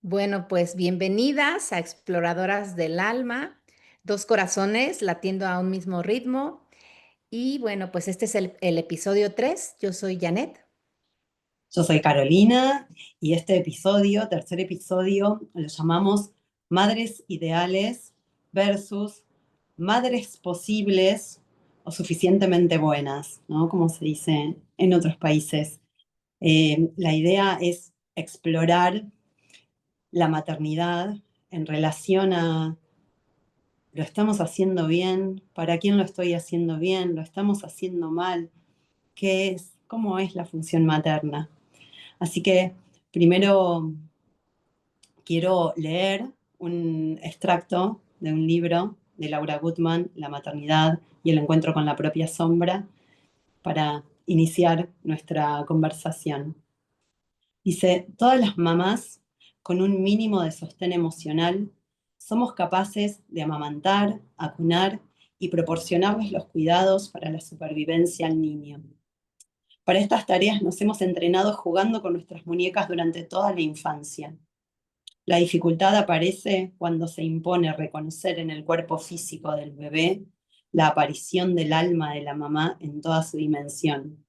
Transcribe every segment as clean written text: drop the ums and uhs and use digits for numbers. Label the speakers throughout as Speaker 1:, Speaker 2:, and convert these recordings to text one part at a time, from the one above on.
Speaker 1: Bueno, pues bienvenidas a Exploradoras del Alma, dos corazones latiendo a un mismo ritmo. Y bueno, pues este es el episodio 3. Yo soy Janet.
Speaker 2: Yo soy Carolina y este episodio, tercer episodio, lo llamamos Madres Ideales versus Madres Posibles o Suficientemente Buenas, ¿no? Como se dice en otros países. La idea es explorar la maternidad en relación a ¿lo estamos haciendo bien? ¿Para quién lo estoy haciendo bien? ¿Lo estamos haciendo mal? ¿Qué es? ¿Cómo es la función materna? Así que primero quiero leer un extracto de un libro de Laura Gutman, La maternidad y el encuentro con la propia sombra, para iniciar nuestra conversación. Dice, todas las mamás con un mínimo de sostén emocional somos capaces de amamantar, acunar y proporcionarles los cuidados para la supervivencia al niño. Para estas tareas nos hemos entrenado jugando con nuestras muñecas durante toda la infancia. La dificultad aparece cuando se impone reconocer en el cuerpo físico del bebé la aparición del alma de la mamá en toda su dimensión.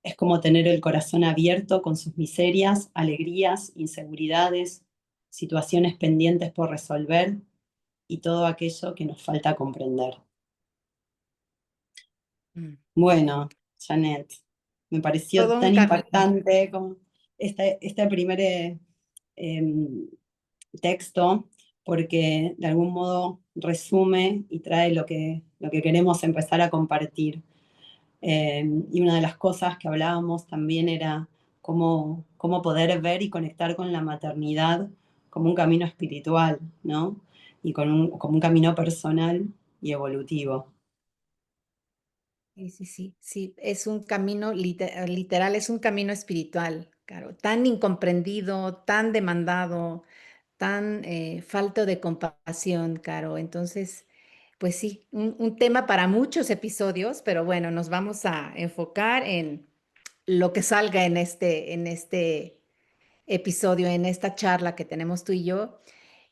Speaker 2: Es como tener el corazón abierto con sus miserias, alegrías, inseguridades, situaciones pendientes por resolver y todo aquello que nos falta comprender.
Speaker 1: Mm.
Speaker 2: Bueno, Janet, me pareció
Speaker 1: Todo un
Speaker 2: tan
Speaker 1: camino.
Speaker 2: impactante como este primer em, texto, porque de algún modo resume y trae lo que queremos empezar a compartir. Y una de las cosas que hablábamos también era cómo poder ver y conectar con la maternidad como un camino espiritual, ¿no? Y como un camino personal y evolutivo.
Speaker 1: Sí, sí, sí, sí, es un camino literal, es un camino espiritual, claro, tan incomprendido, tan demandado, tan falto de compasión, Caro. Entonces, pues sí, un tema para muchos episodios, pero bueno, nos vamos a enfocar en lo que salga en este episodio, en esta charla que tenemos tú y yo.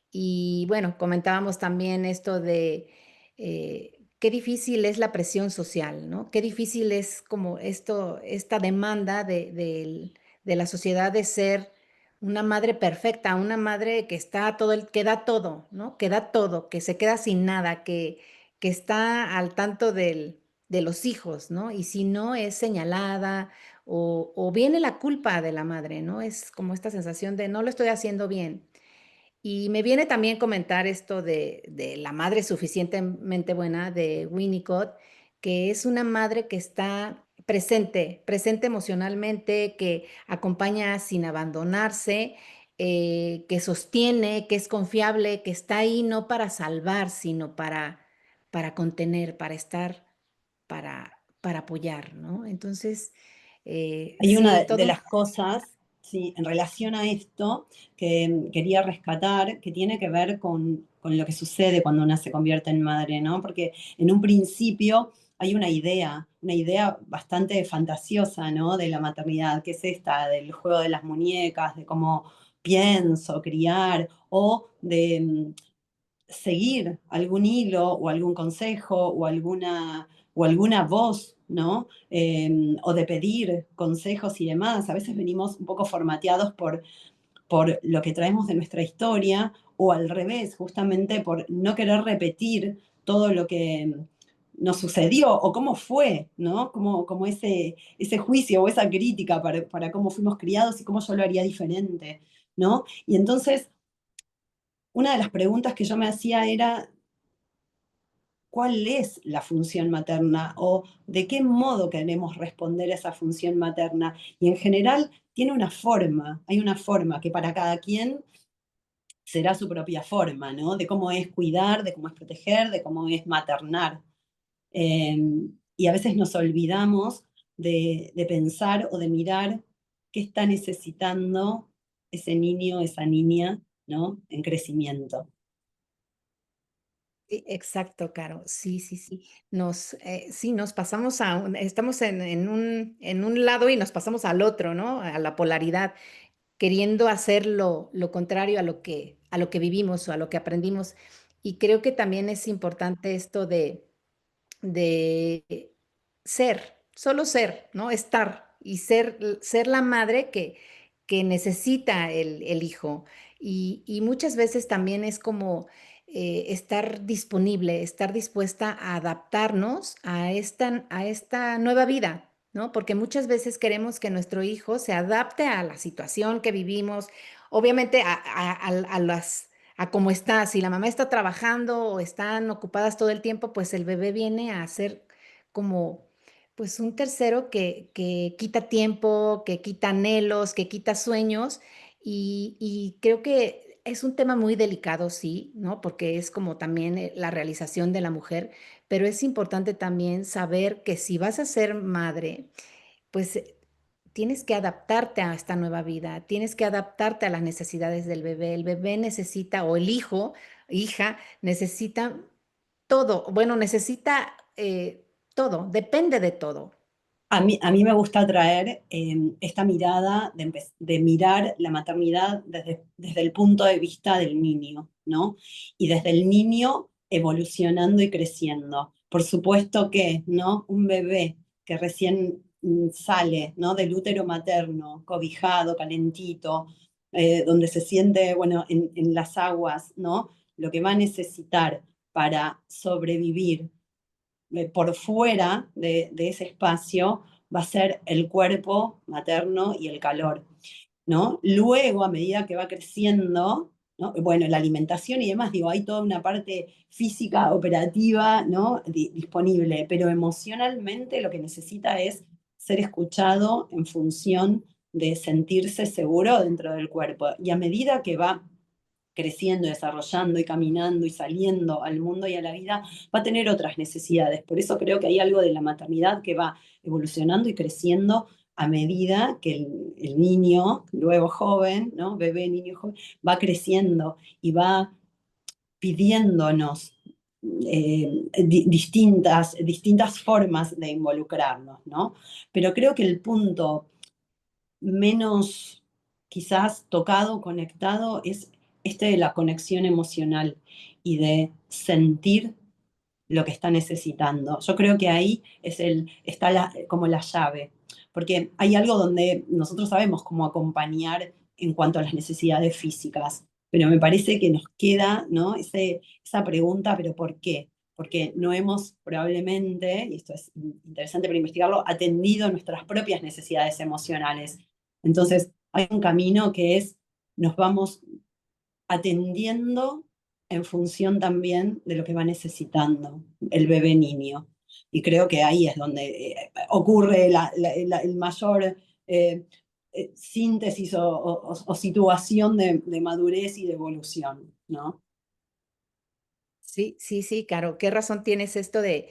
Speaker 1: Y bueno, comentábamos también esto de qué difícil es la presión social, ¿no? Qué difícil es como esta demanda de la sociedad de ser una madre perfecta, una madre que está que da todo, ¿no? Que da todo, que se queda sin nada, que está al tanto de los hijos, ¿no? Y si no es señalada o viene la culpa de la madre, ¿no? Es como esta sensación de no lo estoy haciendo bien. Y me viene también comentar esto de la madre suficientemente buena de Winnicott, que es una madre que está presente, presente emocionalmente, que acompaña sin abandonarse, que sostiene, que es confiable, que está ahí no para salvar, sino para contener, para estar, para apoyar, ¿no? Entonces,
Speaker 2: Hay una
Speaker 1: sí,
Speaker 2: de
Speaker 1: todo un...
Speaker 2: las cosas, sí, en relación a esto que quería rescatar, que tiene que ver con lo que sucede cuando una se convierte en madre, ¿no? Porque en un principio hay una idea bastante fantasiosa, ¿no? De la maternidad, que es esta, del juego de las muñecas, de cómo pienso, criar, o de seguir algún hilo o algún consejo o alguna voz, ¿no? O de pedir consejos y demás. A veces venimos un poco formateados por lo que traemos de nuestra historia o al revés, justamente por no querer repetir todo lo que nos sucedió o cómo fue, ¿no? Como ese juicio o esa crítica para cómo fuimos criados y cómo yo lo haría diferente, ¿no? Y entonces, una de las preguntas que yo me hacía era, ¿cuál es la función materna o de qué modo queremos responder a esa función materna? Y en general tiene una forma, hay una forma que para cada quien será su propia forma, ¿no? De cómo es cuidar, de cómo es proteger, de cómo es maternar. Eh, y a veces nos olvidamos de pensar o de mirar qué está necesitando ese niño, esa niña, ¿no? En crecimiento.
Speaker 1: Sí, exacto, Caro. Sí, sí, sí. Sí, nos pasamos estamos en un lado y nos pasamos al otro, ¿no? A la polaridad. queriendo hacer lo contrario a lo que vivimos o a lo que aprendimos. Y creo que también es importante esto de ser, solo ser, ¿no? Estar y ser la madre que necesita el hijo. Y muchas veces también es como estar disponible, estar dispuesta a adaptarnos a esta nueva vida, ¿no? Porque muchas veces queremos que nuestro hijo se adapte a la situación que vivimos, obviamente a las a cómo está. Si la mamá está trabajando o están ocupadas todo el tiempo, pues el bebé viene a ser como pues un tercero que quita tiempo, que quita anhelos, que quita sueños y creo que es un tema muy delicado, sí, ¿no? Porque es como también la realización de la mujer, pero es importante también saber que si vas a ser madre, pues tienes que adaptarte a esta nueva vida, tienes que adaptarte a las necesidades del bebé. El bebé necesita, o el hijo, hija, necesita todo, bueno, necesita todo, depende de todo.
Speaker 2: A mí me gusta traer esta mirada de mirar la maternidad desde el punto de vista del niño, ¿no? Y desde el niño evolucionando y creciendo. Por supuesto que, ¿no? Un bebé que recién sale, ¿no? Del útero materno, cobijado, calentito, donde se siente, bueno, en las aguas, ¿no? Lo que va a necesitar para sobrevivir por fuera de ese espacio va a ser el cuerpo materno y el calor, ¿no? Luego, a medida que va creciendo, ¿no? Bueno, la alimentación y demás, digo, hay toda una parte física, operativa, ¿no? Disponible, pero emocionalmente lo que necesita es ser escuchado en función de sentirse seguro dentro del cuerpo. Y a medida que va creciendo, desarrollando y caminando y saliendo al mundo y a la vida, va a tener otras necesidades. Por eso creo que hay algo de la maternidad que va evolucionando y creciendo a medida que el niño, luego joven, ¿no? Bebé, niño joven, va creciendo y va pidiéndonos distintas formas de involucrarnos, ¿no? Pero creo que el punto menos quizás tocado, conectado, es este de la conexión emocional y de sentir lo que está necesitando. Yo creo que ahí está como la llave, porque hay algo donde nosotros sabemos cómo acompañar en cuanto a las necesidades físicas, pero me parece que nos queda, ¿no? Esa pregunta, ¿pero por qué? Porque no hemos probablemente, y esto es interesante para investigarlo, atendido nuestras propias necesidades emocionales. Entonces, hay un camino que es, nos vamos atendiendo en función también de lo que va necesitando el bebé niño. Y creo que ahí es donde ocurre el mayor síntesis o situación de madurez y de evolución, ¿no?
Speaker 1: Sí, sí, sí, claro, qué razón tienes esto de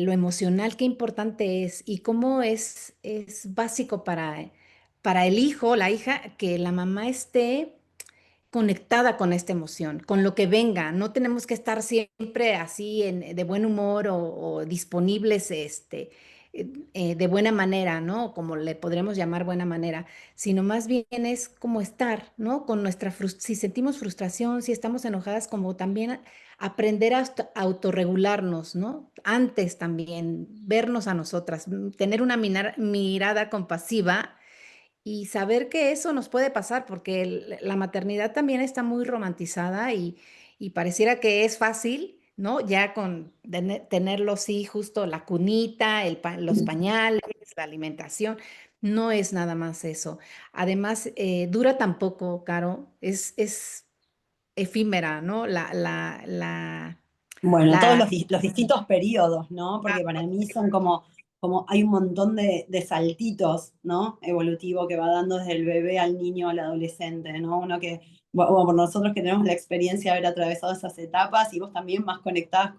Speaker 1: lo emocional, qué importante es y cómo es básico para el hijo, la hija, que la mamá esté conectada con esta emoción, con lo que venga. No tenemos que estar siempre así de buen humor o disponibles de buena manera, ¿no? Como le podremos llamar buena manera, sino más bien es como estar, ¿no? Con si sentimos frustración, si estamos enojadas, como también aprender a autorregularnos, ¿no? Antes también, vernos a nosotras, tener una mirada compasiva y saber que eso nos puede pasar, porque la maternidad también está muy romantizada y pareciera que es fácil, ¿no? Ya con tenerlos, sí, justo la cunita, los pañales, la alimentación, no es nada más eso. Además, dura tan poco, Caro, es efímera, ¿no?
Speaker 2: Bueno, todos
Speaker 1: La,
Speaker 2: los distintos periodos, ¿no? Porque para mí son como hay un montón de saltitos, ¿no? Evolutivo que va dando desde el bebé al niño al adolescente, ¿no? Uno que, bueno, por nosotros que tenemos la experiencia de haber atravesado esas etapas y vos también más conectadas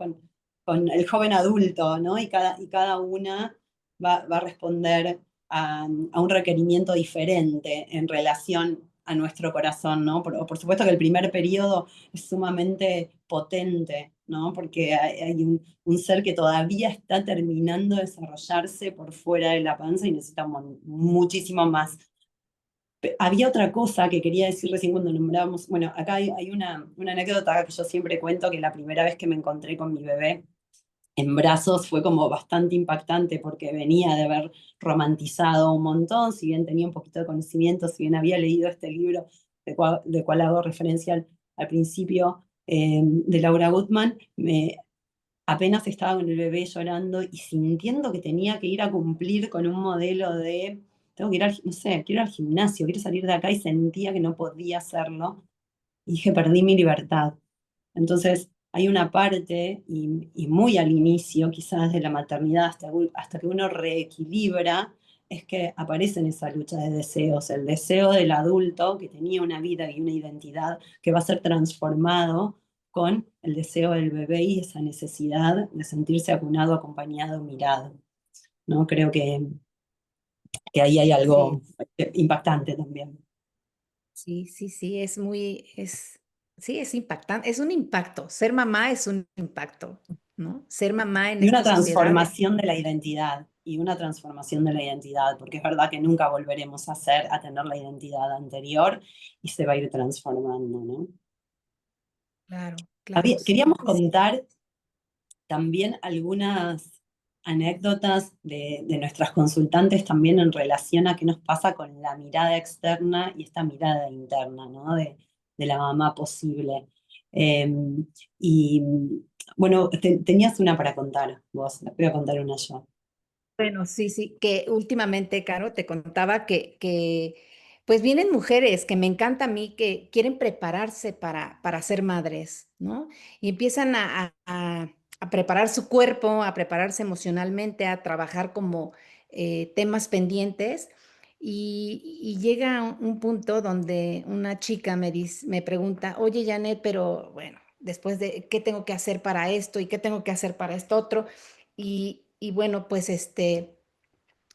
Speaker 2: con el joven adulto, ¿no? Y cada una va a responder a un requerimiento diferente en relación a nuestro corazón, ¿no? Por supuesto que el primer periodo es sumamente potente, ¿no? Porque hay un ser que todavía está terminando de desarrollarse por fuera de la panza y necesitamos muchísimo más. Había otra cosa que quería decir recién cuando nombrábamos, bueno, acá hay una anécdota que yo siempre cuento, que la primera vez que me encontré con mi bebé en brazos fue como bastante impactante porque venía de haber romantizado un montón, si bien tenía un poquito de conocimiento, si bien había leído este libro de cual hago referencia al principio, de Laura Gutman, apenas estaba con el bebé llorando y sintiendo que tenía que ir a cumplir con un modelo de, tengo que ir al, no sé, quiero ir al gimnasio, quiero salir de acá, y sentía que no podía hacerlo, y dije, perdí mi libertad. Entonces, hay una parte, y muy al inicio quizás de la maternidad, hasta que uno reequilibra, es que aparece en esa lucha de deseos, el deseo del adulto que tenía una vida y una identidad que va a ser transformado con el deseo del bebé y esa necesidad de sentirse acunado, acompañado, mirado, ¿no? Creo que ahí hay
Speaker 1: Sí,
Speaker 2: algo impactante también.
Speaker 1: sí, sí, sí, sí, es impactante, es un impacto. Ser mamá es un impacto, ¿no? Ser mamá en
Speaker 2: Y una
Speaker 1: esta sociedad
Speaker 2: transformación de la identidad, y una transformación de la identidad, porque es verdad que nunca volveremos a tener la identidad anterior, y se va a ir transformando, ¿no?
Speaker 1: claro, claro, sí,
Speaker 2: Queríamos
Speaker 1: sí, sí.
Speaker 2: contar también algunas anécdotas de nuestras consultantes también en relación a qué nos pasa con la mirada externa y esta mirada interna, ¿no? De la mamá posible. Eh, y bueno, tenías una para contar vos, voy a contar una yo.
Speaker 1: Bueno, sí, sí, que últimamente, Caro, te contaba pues vienen mujeres que me encanta a mí, que quieren prepararse para ser madres, ¿no? Y empiezan a preparar su cuerpo, a prepararse emocionalmente, a trabajar como temas pendientes. Y llega un punto donde una chica me pregunta, oye, Janet, pero bueno, después de, ¿qué tengo que hacer para esto y qué tengo que hacer para esto otro? Y bueno, pues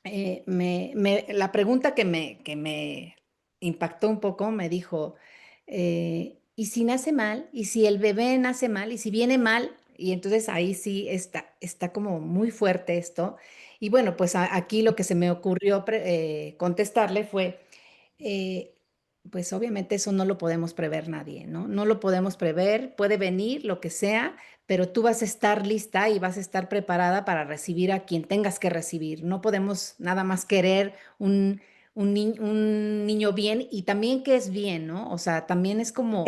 Speaker 1: la pregunta que me impactó un poco me dijo, ¿y si nace mal? ¿Y si el bebé nace mal? ¿Y si viene mal? Y entonces ahí sí está como muy fuerte esto. Y bueno, pues aquí lo que se me ocurrió contestarle fue, eh, pues obviamente eso no lo podemos prever nadie, ¿no? No lo podemos prever, puede venir lo que sea, pero tú vas a estar lista y vas a estar preparada para recibir a quien tengas que recibir. No podemos nada más querer un niño bien y también que es bien, ¿no? O sea, también es como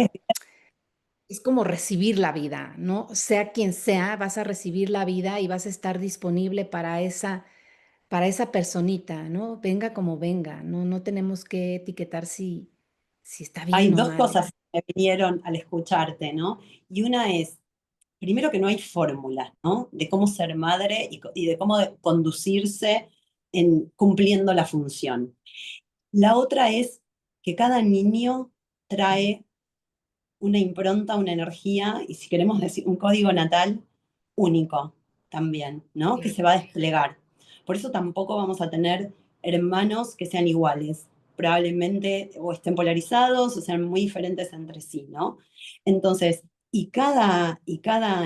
Speaker 1: recibir la vida, ¿no? Sea quien sea, vas a recibir la vida y vas a estar disponible para esa personita, ¿no? Venga como venga, no, no tenemos que etiquetar si está
Speaker 2: Hay
Speaker 1: bien o
Speaker 2: dos
Speaker 1: mal.
Speaker 2: cosas que me vinieron al escucharte, ¿no? Y una es, primero, que no hay fórmulas, ¿no? De cómo ser madre y de cómo conducirse en cumpliendo la función. La otra es que cada niño trae una impronta, una energía, y si queremos decir un código natal único también, ¿no? Que se va a desplegar. Por eso tampoco vamos a tener hermanos que sean iguales. Probablemente o estén polarizados o sean muy diferentes entre sí, ¿no? Entonces, y cada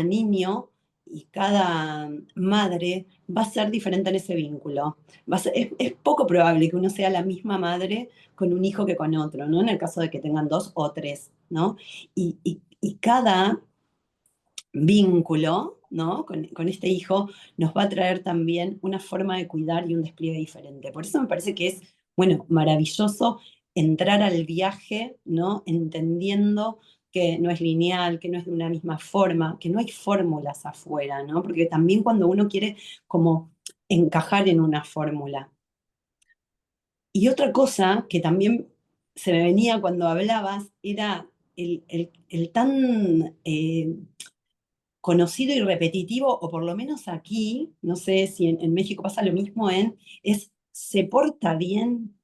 Speaker 2: niño y cada madre va a ser diferente en ese vínculo. Es poco probable que uno sea la misma madre con un hijo que con otro, ¿no? En el caso de que tengan dos o tres, ¿no? Y cada vínculo, ¿no? Con este hijo nos va a traer también una forma de cuidar y un despliegue diferente. Por eso me parece que es, bueno, maravilloso entrar al viaje, ¿no? Entendiendo que no es lineal, que no es de una misma forma, que no hay fórmulas afuera, ¿no? Porque también cuando uno quiere como encajar en una fórmula. Y otra cosa que también se me venía cuando hablabas era el tan conocido y repetitivo, o por lo menos aquí, no sé si en México pasa lo mismo, es se porta bien.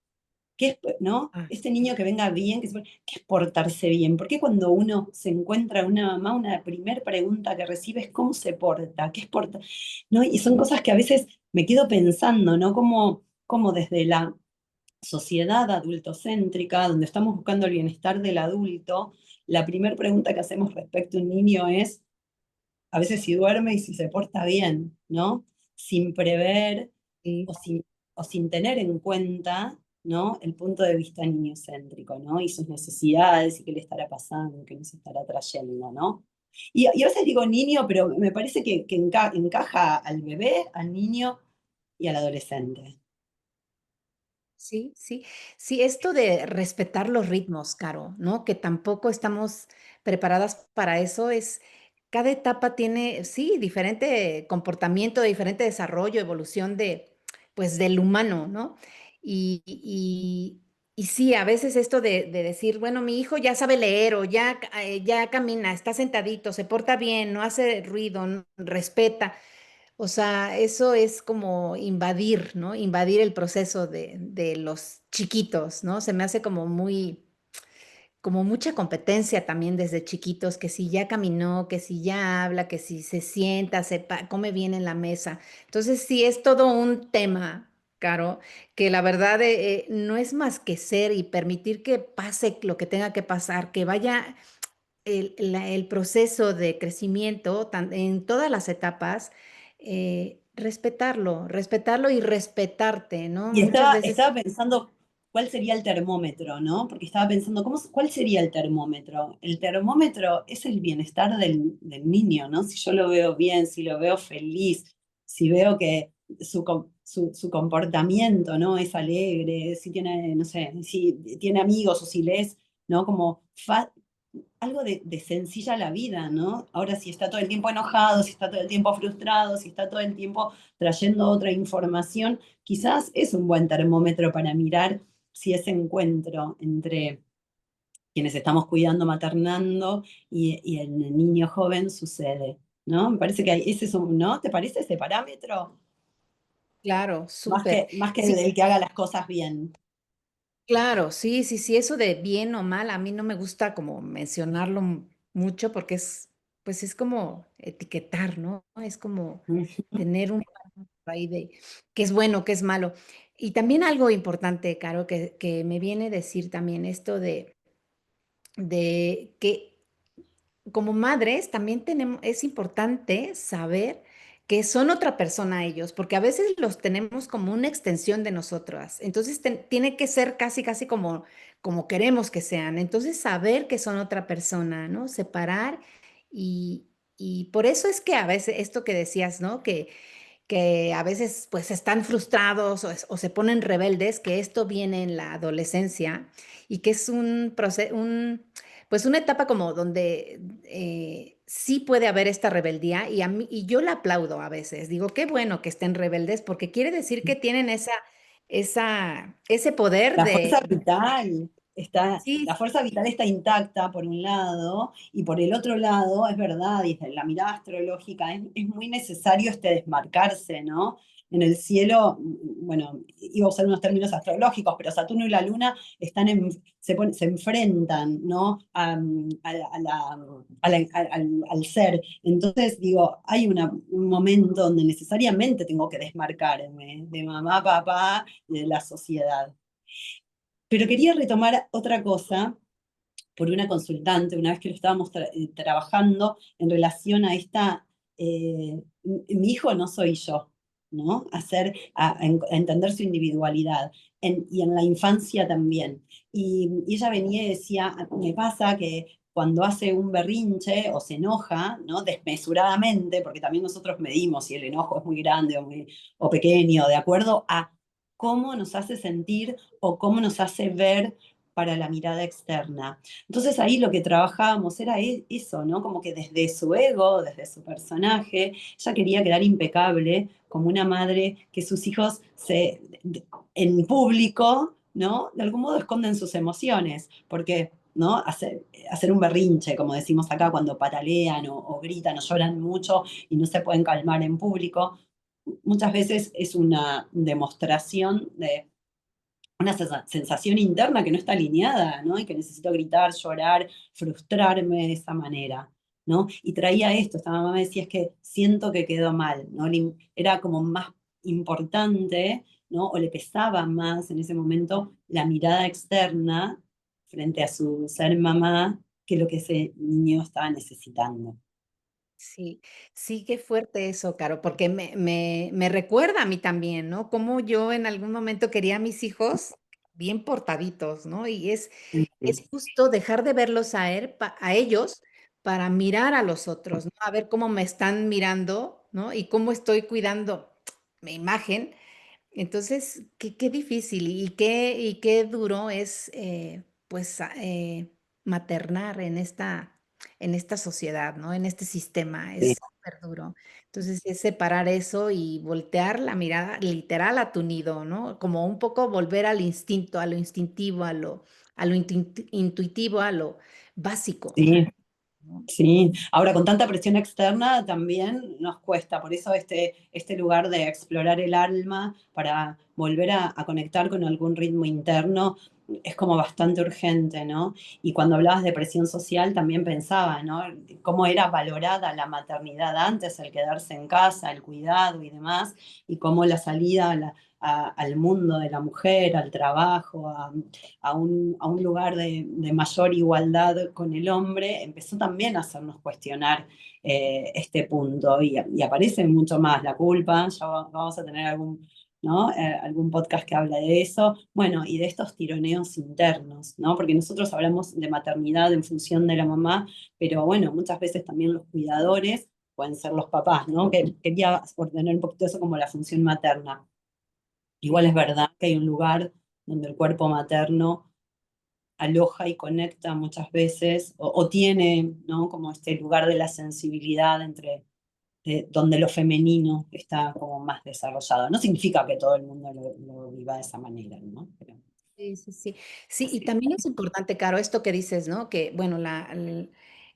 Speaker 2: ¿Qué es, no?
Speaker 1: Ah,
Speaker 2: Este niño que venga bien, ¿qué es portarse bien? ¿Por qué cuando uno se encuentra una mamá, una primera pregunta que recibe es cómo se porta? ¿Qué es porta? ¿No? Y son cosas que a veces me quedo pensando, ¿no? Como desde la sociedad adultocéntrica, donde estamos buscando el bienestar del adulto, la primera pregunta que hacemos respecto a un niño es, a veces, si duerme y si se porta bien, ¿no? Sin prever
Speaker 1: sí.
Speaker 2: o sin tener en cuenta ¿no? El punto de vista niñocéntrico, ¿no? Y sus necesidades y qué le estará pasando, qué nos estará trayendo, ¿no? Y a veces digo niño, pero me parece que encaja al bebé, al niño y al adolescente.
Speaker 1: Sí, sí. Sí, esto de respetar los ritmos, Caro, ¿no? Que tampoco estamos preparadas para eso, es cada etapa tiene, sí, diferente comportamiento, diferente desarrollo, evolución de, pues, del humano, ¿no? Y sí, a veces esto de decir, bueno, mi hijo ya sabe leer o ya camina, está sentadito, se porta bien, no hace ruido, respeta. O sea, eso es como invadir, ¿no? Invadir el proceso de los chiquitos, ¿no? Se me hace como muy, como mucha competencia también desde chiquitos, que si ya caminó, que si ya habla, que si se sienta, come bien en la mesa. Entonces, sí, es todo un tema, Caro, que la verdad no es más que ser y permitir que pase lo que tenga que pasar, que vaya el proceso de crecimiento en todas las etapas, respetarlo y respetarte, ¿no?
Speaker 2: Y
Speaker 1: Muchas veces,
Speaker 2: estaba pensando cuál sería el termómetro, ¿no? Porque estaba pensando, ¿cuál sería el termómetro? El termómetro es el bienestar del niño, ¿no? Si yo lo veo bien, si lo veo feliz, si veo que su comportamiento, ¿no? Es alegre, si tiene, no sé, si tiene amigos o si lees, ¿no? Como algo de sencilla la vida, ¿no? Ahora si está todo el tiempo enojado, si está todo el tiempo frustrado, si está todo el tiempo trayendo otra información, quizás es un buen termómetro para mirar si ese encuentro entre quienes estamos cuidando, maternando y el niño joven sucede, ¿no? Me parece que ese es un, ¿no? ¿Te parece ese parámetro?
Speaker 1: claro, súper.
Speaker 2: Más que
Speaker 1: Sí,
Speaker 2: el que haga las cosas bien.
Speaker 1: claro, sí, sí, sí, eso de bien o mal, a mí no me gusta como mencionarlo mucho porque pues es como etiquetar, ¿no? Es como tener un parámetro ahí de qué es bueno, qué es malo. Y también algo importante, Caro, que me viene a decir también esto de que como madres también es importante saber que son otra persona ellos, porque a veces los tenemos como una extensión de nosotras. Entonces tiene que ser casi, casi como queremos que sean. Entonces saber que son otra persona, ¿no? Separar y, y por eso es que a veces esto que decías, ¿no? Que a veces pues están frustrados o se ponen rebeldes, que esto viene en la adolescencia y que es un proceso, pues una etapa como donde sí puede haber esta rebeldía y yo la aplaudo a veces. Digo, qué bueno que estén rebeldes porque quiere decir que tienen ese poder
Speaker 2: La fuerza
Speaker 1: de
Speaker 2: vital
Speaker 1: sí,
Speaker 2: la fuerza vital está intacta por un lado, y por el otro lado, es verdad, y desde la mirada astrológica, es muy necesario este desmarcarse, ¿no? En el cielo, bueno, iba a usar unos términos astrológicos, pero Saturno y la Luna se enfrentan, ¿no? Al ser. Entonces, digo, hay un momento donde necesariamente tengo que desmarcarme de mamá, papá y de la sociedad. Pero quería retomar otra cosa por una consultante, una vez que lo estábamos trabajando en relación a mi hijo no soy yo, ¿no? A entender su individualidad, y en la infancia también. Y ella venía y decía, me pasa que cuando hace un berrinche o se enoja, ¿no? Desmesuradamente, porque también nosotros medimos si el enojo es muy grande o pequeño, de acuerdo a cómo nos hace sentir o cómo nos hace ver para la mirada externa. Entonces ahí lo que trabajábamos era eso, ¿no? Como que desde su ego, desde su personaje, ella quería quedar impecable como una madre que sus hijos en público, ¿no? De algún modo esconden sus emociones, porque, ¿no? Hacer un berrinche, como decimos acá, cuando patalean o gritan o lloran mucho y no se pueden calmar en público, muchas veces es una demostración de una sensación interna que no está alineada, ¿no? Y que necesito gritar, llorar, frustrarme de esa manera, ¿no? Y traía esto, esta mamá me decía, es que siento que quedó mal, ¿no? Era como más importante, ¿no? O le pesaba más en ese momento la mirada externa frente a su ser mamá que lo que ese niño estaba necesitando.
Speaker 1: sí, sí, qué fuerte eso, Caro, porque me recuerda a mí también, ¿no? Como yo en algún momento quería a mis hijos bien portaditos, ¿no? Y
Speaker 2: Sí,
Speaker 1: es justo dejar de verlos a ellos para mirar a los otros, ¿no? A ver cómo me están mirando, ¿no? Y cómo estoy cuidando mi imagen. Entonces, qué difícil y qué duro es, pues, maternar en esta sociedad, ¿no? En este sistema,
Speaker 2: sí,
Speaker 1: es súper duro. Entonces, es separar eso y voltear la mirada literal a tu nido, ¿no? Como un poco volver al instinto, a lo instintivo, a lo intuitivo, a lo básico,
Speaker 2: sí.
Speaker 1: ¿no?
Speaker 2: Sí, ahora con tanta presión externa también nos cuesta, por eso este lugar de explorar el alma para volver a conectar con algún ritmo interno es como bastante urgente, ¿no? Y cuando hablabas de presión social también pensaba, ¿no? Cómo era valorada la maternidad antes, el quedarse en casa, el cuidado y demás, y cómo la salida al mundo de la mujer, al trabajo, a un lugar de mayor igualdad con el hombre, empezó también a hacernos cuestionar este punto y aparece mucho más la culpa, ya vamos a tener algún, ¿no? Algún podcast que habla de eso, bueno, y de estos tironeos internos, ¿no? Porque nosotros hablamos de maternidad en función de la mamá, pero bueno, muchas veces también los cuidadores pueden ser los papás, ¿no? Que quería ordenar un poquito eso como la función materna. Igual es
Speaker 1: Sí.
Speaker 2: verdad que hay un lugar donde el cuerpo materno aloja y conecta muchas veces, o tiene, ¿no? Como este lugar de la sensibilidad entre donde lo femenino está como más desarrollado. No significa que todo el mundo lo viva de esa manera, ¿no? Pero
Speaker 1: Sí, sí, sí. Sí, y
Speaker 2: así.
Speaker 1: también es importante, Caro, esto que dices, ¿no? Que, bueno,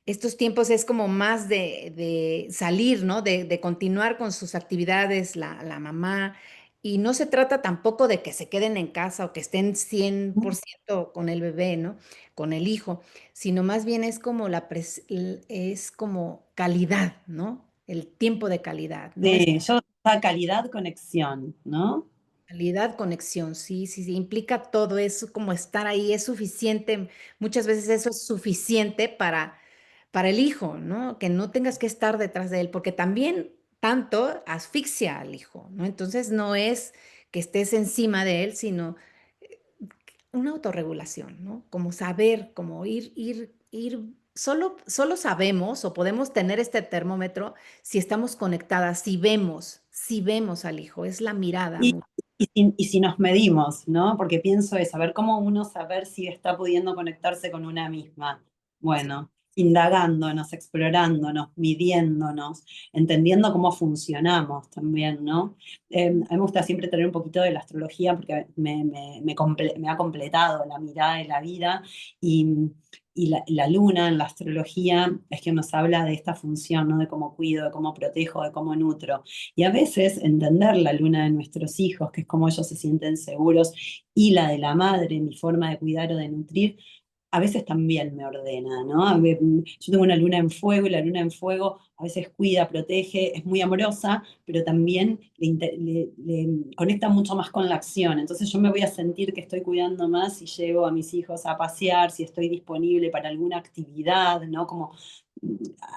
Speaker 1: estos tiempos es como más de salir, ¿no? De continuar con sus actividades, la mamá. Y no se trata tampoco de que se queden en casa o que estén 100% con el bebé, ¿no? Con el hijo, sino más bien es como es como calidad, ¿no? El tiempo de calidad, ¿no? Es
Speaker 2: Sí, yo, esa calidad, conexión, ¿no?
Speaker 1: calidad, conexión, sí, sí, sí, implica todo, es como estar ahí, es suficiente, muchas veces eso es suficiente para el hijo, ¿no? Que no tengas que estar detrás de él, porque también tanto asfixia al hijo, ¿no? Entonces no es que estés encima de él, sino una autorregulación, ¿no? Como saber, como solo sabemos o podemos tener este termómetro si estamos conectadas, si vemos al hijo, es la mirada.
Speaker 2: Y, y si nos medimos, ¿no? Porque pienso es saber cómo uno saber si está pudiendo conectarse con una misma. Bueno, indagándonos, explorándonos, midiéndonos, entendiendo cómo funcionamos también, ¿no? A mí me gusta siempre tener un poquito de la astrología porque me ha completado la mirada de la vida y, la luna en la astrología es que nos habla de esta función, ¿no? De cómo cuido, de cómo protejo, de cómo nutro. Y a veces entender la luna de nuestros hijos, que es cómo ellos se sienten seguros, y la de la madre, mi forma de cuidar o de nutrir, a veces también me ordena, ¿no? Yo tengo una luna en fuego y la luna en fuego a veces cuida, protege, es muy amorosa, pero también le conecta mucho más con la acción. Entonces yo me voy a sentir que estoy cuidando más si llevo a mis hijos a pasear, si estoy disponible para alguna actividad, ¿no? Como mm,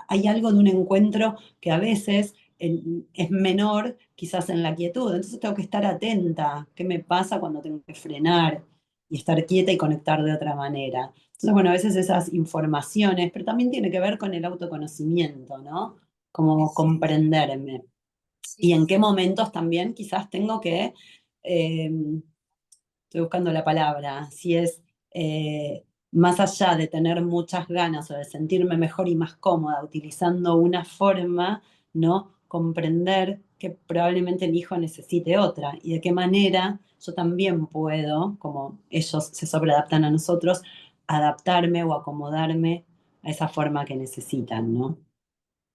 Speaker 2: hay algo de un encuentro que a veces es menor quizás en la quietud. Entonces tengo que estar atenta. ¿Qué me pasa cuando tengo que frenar y estar quieta y conectar de otra manera? Entonces, bueno, a veces esas informaciones, pero también tiene que ver con el autoconocimiento, ¿no? Como
Speaker 1: Es-
Speaker 2: comprenderme. Y
Speaker 1: Sí,
Speaker 2: en qué
Speaker 1: sí.
Speaker 2: momentos también quizás tengo que, eh, estoy buscando la palabra, si es más allá de tener muchas ganas o de sentirme mejor y más cómoda utilizando una forma, ¿no? Comprender que probablemente mi hijo necesite otra y de qué manera yo también puedo, como ellos se sobreadaptan a nosotros, adaptarme o acomodarme a esa forma que necesitan, ¿no?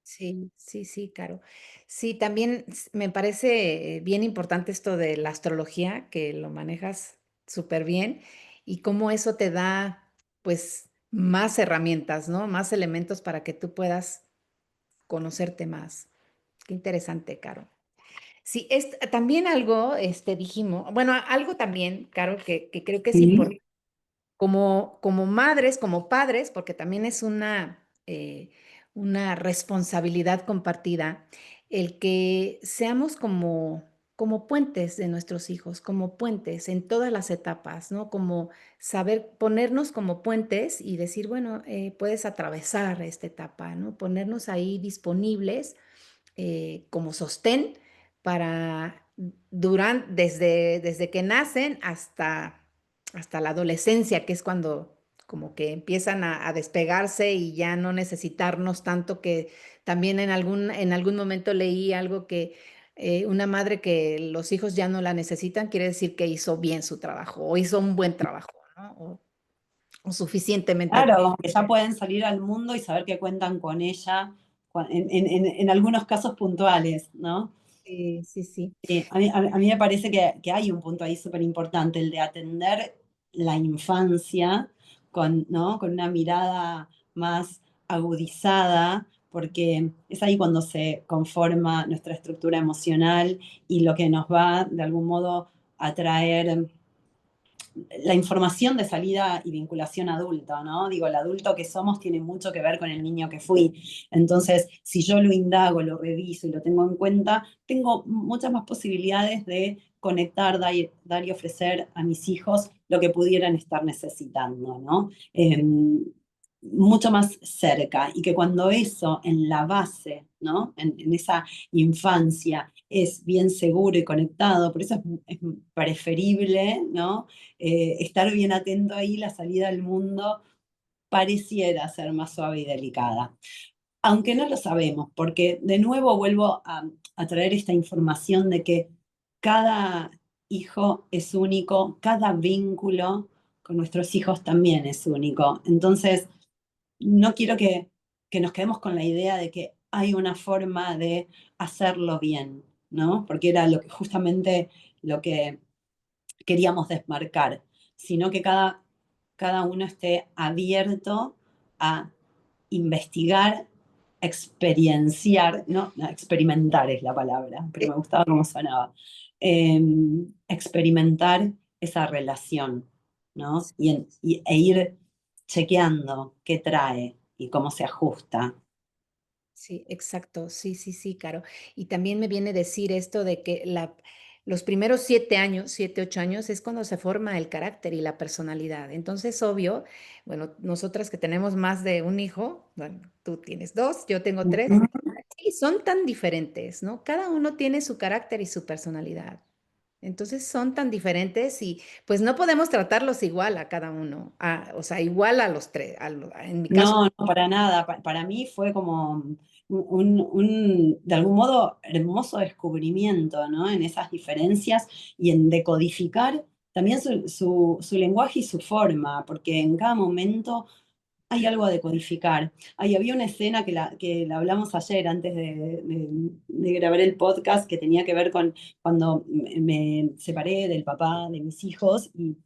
Speaker 1: Sí, sí, sí, Caro. Sí, también me parece bien importante esto de la astrología, que lo manejas súper bien y cómo eso te da, pues, más herramientas, ¿no? Más elementos para que tú puedas conocerte más. Qué interesante, Caro. Sí, también algo, dijimos, bueno, algo también, Caro, que creo que es
Speaker 2: Sí,
Speaker 1: importante como madres, como padres, porque también es una responsabilidad compartida, el que seamos como, como puentes de nuestros hijos, como puentes en todas las etapas, ¿no? Como saber ponernos como puentes y decir, bueno, puedes atravesar esta etapa, ¿no? Ponernos ahí disponibles como sostén para desde que nacen hasta la adolescencia, que es cuando como que empiezan a despegarse y ya no necesitarnos tanto, que también en algún momento leí algo que una madre que los hijos ya no la necesitan, quiere decir que hizo bien su trabajo o hizo un buen trabajo, ¿no? O suficientemente
Speaker 2: Claro,
Speaker 1: bueno.
Speaker 2: como que ya pueden salir al mundo y saber que cuentan con ella en algunos casos puntuales, ¿no?
Speaker 1: Sí, sí, sí.
Speaker 2: A mí me parece que hay un punto ahí súper importante, el de atender la infancia ¿no? Con una mirada más agudizada, porque es ahí cuando se conforma nuestra estructura emocional y lo que nos va de algún modo a traer la información de salida y vinculación adulta, ¿no? Digo, el adulto que somos tiene mucho que ver con el niño que fui. Entonces, si yo lo indago, lo reviso y lo tengo en cuenta, tengo muchas más posibilidades de conectar, dar y ofrecer a mis hijos lo que pudieran estar necesitando, ¿no? Mucho más cerca y que cuando eso en la base, ¿no? En esa infancia es bien seguro y conectado, por eso es preferible, ¿no? Estar bien atento ahí, la salida al mundo pareciera ser más suave y delicada. Aunque no lo sabemos, porque de nuevo vuelvo a traer esta información de que cada hijo es único, cada vínculo con nuestros hijos también es único. Entonces, no quiero que nos quedemos con la idea de que hay una forma de hacerlo bien, ¿no? Porque era justamente lo que queríamos desmarcar, sino que cada uno esté abierto a investigar, experienciar, no, experimentar es la palabra, pero me gustaba cómo sonaba, eh, experimentar esa relación, ¿no? E ir chequeando qué trae y cómo se ajusta.
Speaker 1: Sí, exacto. Sí, sí, sí, Caro. Y también me viene decir esto de que los primeros 7 años, 7, 8 años es cuando se forma el carácter y la personalidad. Entonces, obvio, bueno, nosotras que tenemos más de un hijo, bueno, tú tienes 2, yo tengo 3,
Speaker 2: Ujú.
Speaker 1: sí, son tan diferentes, ¿no? Cada uno tiene su carácter y su personalidad. Entonces son tan diferentes y pues no podemos tratarlos igual a cada uno, o sea, igual a los 3, en mi caso.
Speaker 2: No, no, para nada. Para mí fue como de algún modo, hermoso descubrimiento, ¿no? En esas diferencias y en decodificar también su lenguaje y su forma, porque en cada momento hay algo a decodificar. Ahí había una escena que la hablamos ayer antes de grabar el podcast que tenía que ver con cuando me separé del papá de mis hijos y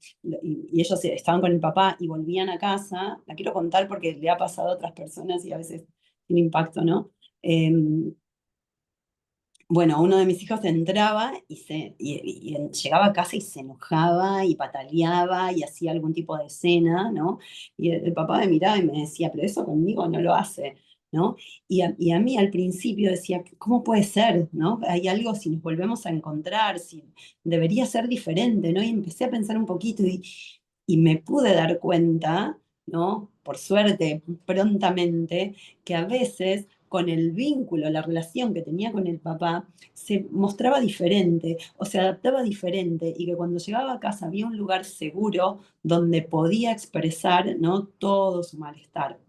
Speaker 2: ellos estaban con el papá y volvían a casa. La quiero contar porque le ha pasado a otras personas y a veces tiene impacto, ¿no? Eh, bueno, uno de mis hijos entraba y llegaba a casa y se enojaba y pataleaba y hacía algún tipo de escena, ¿no? Y el papá me miraba y me decía, pero eso conmigo no lo hace, ¿no? Y a mí al principio decía, ¿cómo puede ser, ¿no? Hay algo si nos volvemos a encontrar, si debería ser diferente, ¿no? Y empecé a pensar un poquito y me pude dar cuenta, ¿no? Por suerte, prontamente, que a veces con el vínculo, la relación que tenía con el papá, se mostraba diferente o se adaptaba diferente y que cuando llegaba a casa había un lugar seguro donde podía expresar, ¿no? Todo su malestar.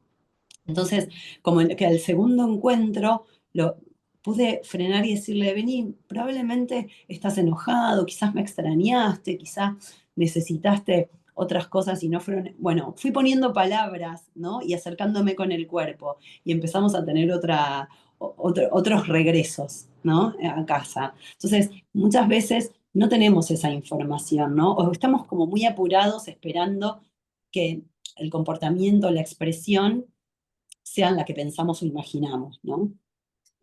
Speaker 2: Entonces, como que al segundo encuentro lo pude frenar y decirle, vení, probablemente estás enojado, quizás me extrañaste, quizás necesitaste otras cosas y no fueron, bueno, fui poniendo palabras, ¿no? Y acercándome con el cuerpo y empezamos a tener otros regresos, ¿no? A casa. Entonces, muchas veces no tenemos esa información, ¿no? O estamos como muy apurados esperando que el comportamiento, la expresión sean la que pensamos o imaginamos, ¿no?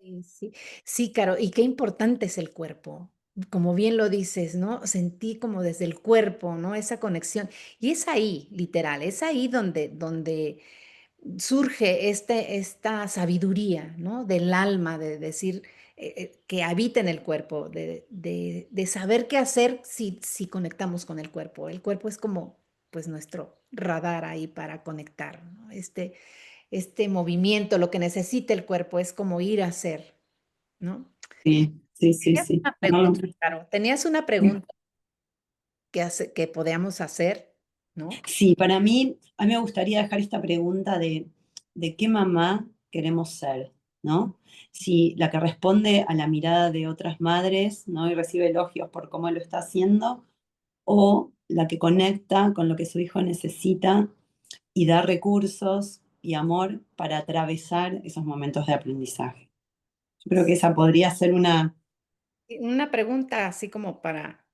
Speaker 1: Sí, sí. Sí, Caro, y qué importante es el cuerpo. Como bien lo dices, ¿no? Sentí como desde el cuerpo, ¿no? Esa conexión. Y es ahí, literal, es ahí donde surge esta sabiduría, ¿no? Del alma, de decir, que habita en el cuerpo, de saber qué hacer si conectamos con el cuerpo. El cuerpo es como pues nuestro radar ahí para conectar, ¿no? Este movimiento, lo que necesita el cuerpo es como ir a hacer, ¿no?
Speaker 2: Sí, sí, sí,
Speaker 1: Tenías
Speaker 2: sí.
Speaker 1: una pregunta, Caro, tenías una pregunta que podíamos hacer, ¿no?
Speaker 2: Sí, para mí, a mí me gustaría dejar esta pregunta de qué mamá queremos ser, ¿no? Si la que responde a la mirada de otras madres, ¿no? Y recibe elogios por cómo lo está haciendo, o la que conecta con lo que su hijo necesita y da recursos y amor para atravesar esos momentos de aprendizaje. Yo creo que esa podría ser una...
Speaker 1: Una pregunta así como para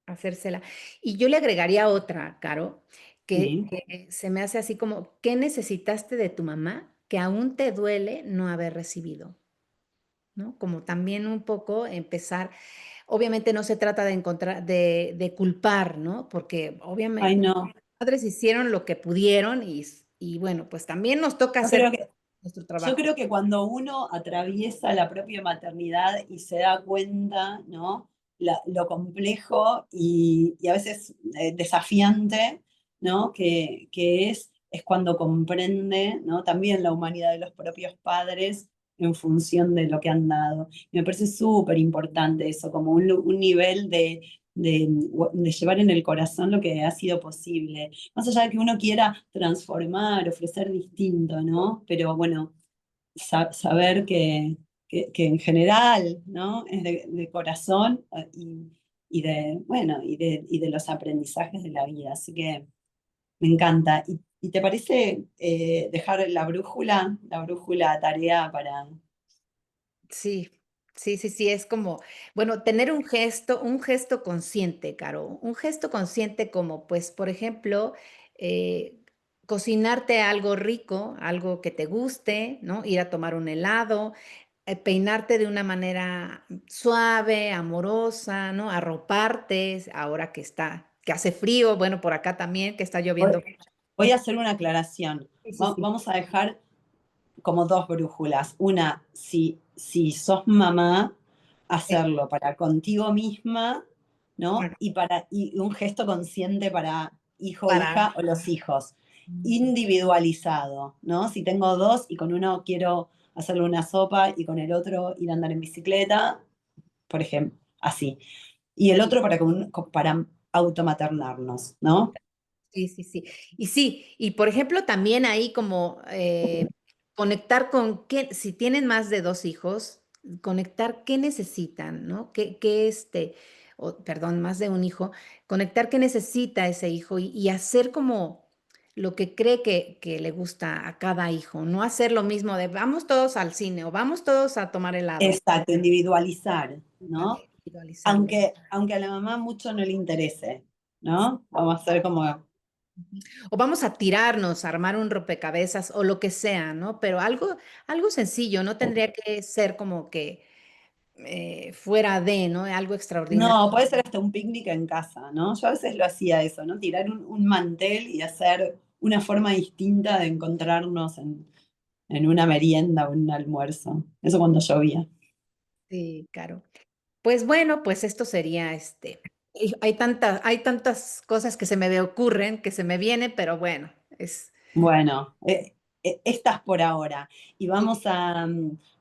Speaker 1: hacérsela. Y yo le agregaría otra, Caro,
Speaker 2: Sí.
Speaker 1: que se me hace así como, ¿qué necesitaste de tu mamá que aún te duele no haber recibido? ¿No? Como también un poco empezar, obviamente no se trata de encontrar, de culpar, ¿no? Porque
Speaker 2: Ay,
Speaker 1: obviamente
Speaker 2: no.
Speaker 1: los padres hicieron lo que pudieron y bueno, pues también nos toca
Speaker 2: Yo
Speaker 1: hacer
Speaker 2: creo que
Speaker 1: nuestro
Speaker 2: Yo
Speaker 1: trabajo.
Speaker 2: creo que cuando uno atraviesa la propia maternidad y se da cuenta, ¿no? Lo complejo y a veces desafiante, ¿no? Que es cuando comprende, ¿no? También la humanidad de los propios padres en función de lo que han dado. Y me parece súper importante eso, como un nivel de llevar en el corazón lo que ha sido posible. Más allá de que uno quiera transformar, ofrecer distinto, ¿no? Pero bueno, saber que en general, ¿no? Es de corazón y de, bueno, y de los aprendizajes de la vida. Así que me encanta. ¿Y te parece dejar la brújula tarea para...
Speaker 1: Sí, sí, sí, sí, es como, bueno, tener un gesto consciente, Caro, un gesto consciente como, pues, por ejemplo, eh, cocinarte algo rico, algo que te guste, ¿no? Ir a tomar un helado, peinarte de una manera suave, amorosa, ¿no? Arroparte, ahora que hace frío, bueno, por acá también, que está
Speaker 2: Voy
Speaker 1: lloviendo.
Speaker 2: voy a hacer una aclaración.
Speaker 1: Sí, sí, sí.
Speaker 2: Vamos a dejar como dos brújulas. Una, si sos mamá,
Speaker 1: Eh,
Speaker 2: hacerlo para contigo misma, ¿no?
Speaker 1: bueno,
Speaker 2: Y un gesto consciente para hijo,
Speaker 1: para...
Speaker 2: hija o los hijos. Individualizado, ¿no? Si tengo dos y con uno quiero hacerle una sopa y con el otro ir a andar en bicicleta, por ejemplo, así. Y el otro para automaternarnos, ¿no?
Speaker 1: Sí, sí, sí. Y sí, y por ejemplo, también ahí como conectar con qué, si tienen más de dos hijos, conectar qué necesitan, ¿no? Perdón, más de un hijo, conectar qué necesita ese hijo y hacer como lo que cree que le gusta a cada hijo, no hacer lo mismo de vamos todos al cine o vamos todos a tomar helado,
Speaker 2: Exacto, individualizar, ¿no?
Speaker 1: individualizarlo.
Speaker 2: Aunque a la mamá mucho no le interese, ¿no? Vamos a hacer como,
Speaker 1: O vamos a tirarnos, a armar un rompecabezas o lo que sea, ¿no? Pero algo sencillo, no tendría que ser como que fuera de, ¿no? Algo extraordinario.
Speaker 2: no, puede ser hasta un picnic en casa, ¿no? Yo a veces lo hacía eso, ¿no? Tirar un mantel y hacer una forma distinta de encontrarnos en una merienda o en un almuerzo. Eso cuando llovía.
Speaker 1: Sí, claro. Pues bueno, pues esto sería y hay tantas cosas que se me ocurren, que se me vienen, pero bueno,
Speaker 2: Bueno, estas por ahora. Y vamos a,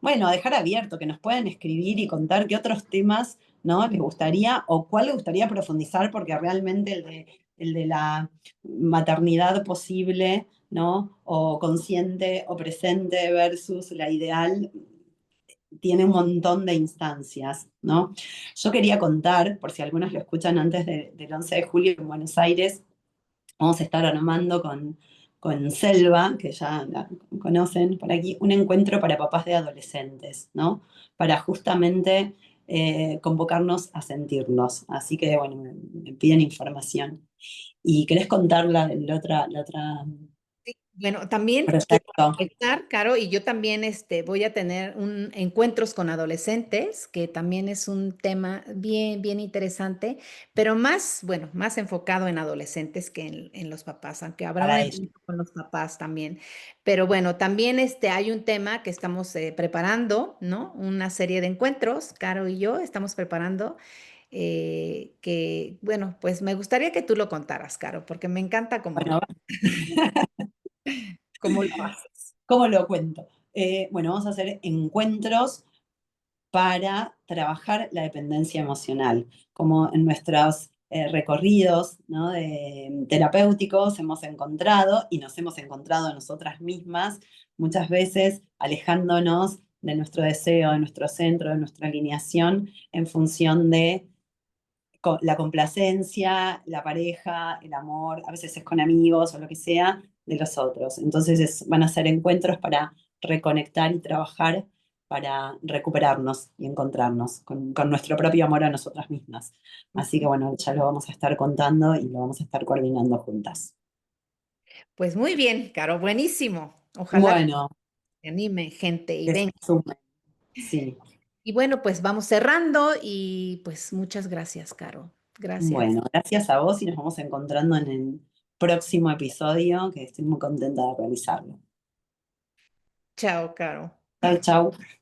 Speaker 2: bueno, a dejar abierto que nos puedan escribir y contar qué otros temas, ¿no? les gustaría o cuál les gustaría profundizar, porque realmente el de la maternidad posible, ¿no? O consciente o presente versus la ideal, tiene un montón de instancias, ¿no? Yo quería contar, por si algunos lo escuchan antes del 11 de julio en Buenos Aires, vamos a estar armando con Selva, que ya la conocen por aquí, un encuentro para papás de adolescentes, ¿no? Para justamente convocarnos a sentirnos. Así que, bueno, me piden información. ¿Y querés contar la otra?
Speaker 1: Bueno, también quiero
Speaker 2: Perfecto.
Speaker 1: aprovechar, Caro, y yo también voy a tener encuentros con adolescentes, que también es un tema bien, bien interesante, pero más, bueno, más enfocado en adolescentes que en los papás, aunque habrá un
Speaker 2: Para ello.
Speaker 1: encuentro con los papás también. Pero bueno, también hay un tema que estamos preparando, ¿no? Una serie de encuentros, Caro y yo estamos preparando. Que, bueno, pues me gustaría que tú lo contaras, Caro, porque me encanta
Speaker 2: Bueno,
Speaker 1: cómo lo haces.
Speaker 2: ¿cómo lo cuento? Bueno, vamos a hacer encuentros para trabajar la dependencia emocional. Como en nuestros recorridos, ¿no? Terapéuticos hemos encontrado y nos hemos encontrado nosotras mismas muchas veces alejándonos de nuestro deseo, de nuestro centro, de nuestra alineación en función de la complacencia, la pareja, el amor, a veces es con amigos o lo que sea, de los otros. Entonces van a ser encuentros para reconectar y trabajar para recuperarnos y encontrarnos con nuestro propio amor a nosotras mismas. Así que bueno, ya lo vamos a estar contando y lo vamos a estar coordinando juntas.
Speaker 1: Pues muy bien, Caro, buenísimo. Ojalá que
Speaker 2: Bueno,
Speaker 1: se anime gente y
Speaker 2: que se
Speaker 1: venga.
Speaker 2: sumen. Sí,
Speaker 1: Y bueno, pues vamos cerrando y pues muchas gracias, Caro. Gracias.
Speaker 2: bueno, gracias a vos y nos vamos encontrando en el próximo episodio, que estoy muy contenta de realizarlo.
Speaker 1: Chao, Caro.
Speaker 2: Chau, chau.